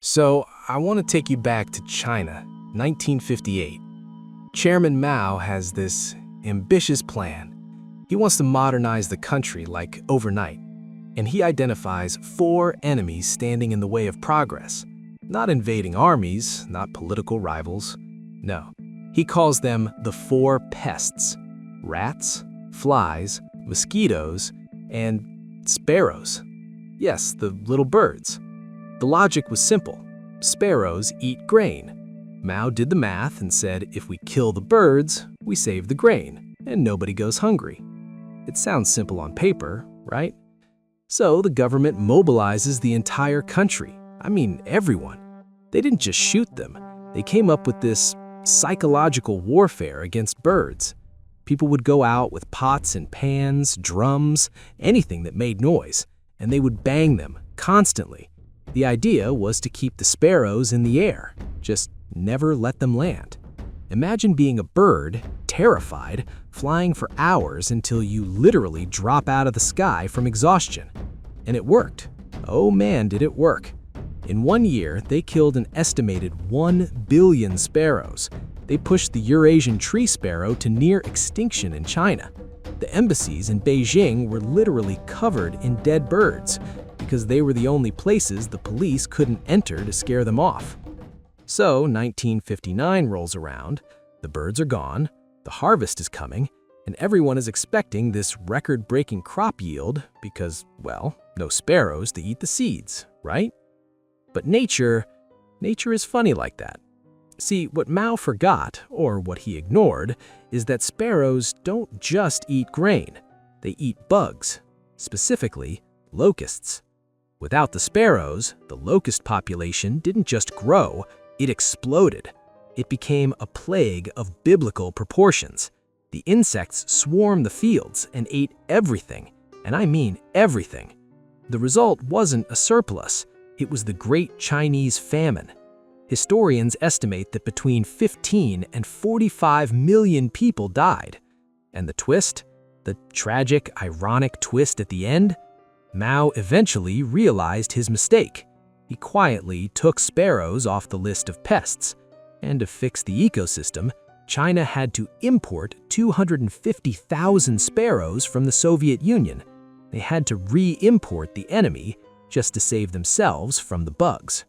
So, I want to take you back to China, 1958. Chairman Mao has this ambitious plan. He wants to modernize the country like overnight, and he identifies 4 enemies standing in the way of progress. Not invading armies, not political rivals. No, he calls them the 4 pests: rats, flies, mosquitoes, and sparrows. Yes, the little birds. The logic was simple. Sparrows eat grain. Mao did the math and said, if we kill the birds, we save the grain, and nobody goes hungry. It sounds simple on paper, right? So the government mobilizes the entire country. I mean, everyone. They didn't just shoot them. They came up with this psychological warfare against birds. People would go out with pots and pans, drums, anything that made noise, and they would bang them constantly. The idea was to keep the sparrows in the air, just never let them land. Imagine being a bird, terrified, flying for hours until you literally drop out of the sky from exhaustion. And it worked. Oh man, did it work. In 1 year, they killed an estimated 1 billion sparrows. They pushed the Eurasian tree sparrow to near extinction in China. The embassies in Beijing were literally covered in dead birds, because they were the only places the police couldn't enter to scare them off. So 1959 rolls around, the birds are gone, the harvest is coming, and everyone is expecting this record-breaking crop yield because, well, no sparrows to eat the seeds, right? But nature is funny like that. See, what Mao forgot, or what he ignored, is that sparrows don't just eat grain. They eat bugs, specifically locusts. Without the sparrows, the locust population didn't just grow, it exploded. It became a plague of biblical proportions. The insects swarmed the fields and ate everything, and I mean everything. The result wasn't a surplus, it was the Great Chinese Famine. Historians estimate that between 15 and 45 million people died. And the twist? The tragic, ironic twist at the end? Mao eventually realized his mistake. He quietly took sparrows off the list of pests. And to fix the ecosystem, China had to import 250,000 sparrows from the Soviet Union. They had to re-import the enemy just to save themselves from the bugs.